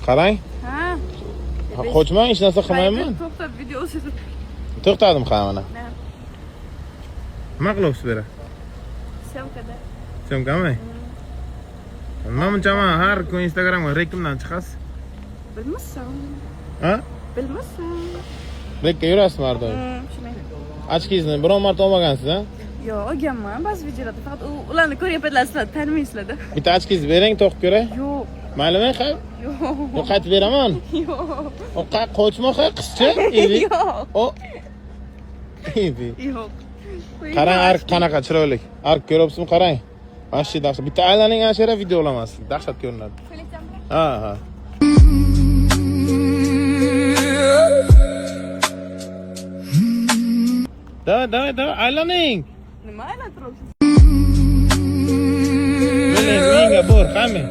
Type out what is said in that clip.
Qarang. Ha. Qochmang, hech narsa qilmayman. To'xtab video o'sirib. To'xtadim mana. Ne? Nima qilyapsiz bu yerda? Syomkada. Syomkami? Nima bunchaman har kun Instagramga reklamdan chiqasiz? Bilmasam. Ha? Bilmasam. Rekka yurasizmi har doim? Shunday. Ochkingizni biron marta olmagansiz, ha? Yo'q, olganman. Ba'zi videolarda faqat ularni ko'ryapsizlar, sizlar tanimaysizlarda. Bitta ochkingizni bering, to'qib ko'ray. Yo'q. Maylimi, ha? Yo'q. Yo, qaytib beraman. Yo'q. O qochma, ha, qizcha. Evi. Yo'q. O. Evi. Yo'q. Qarang, arq qanaqa chiroyli. Arq ko'ryapsizmi, qarang. Vashti dahshat. Bitta aylaning ana shu yerda video olaman. Dahshat ko'rinadi. Ha, ha. Давай, aylaning. Nima aylantiribsiz? Menga bor, qani.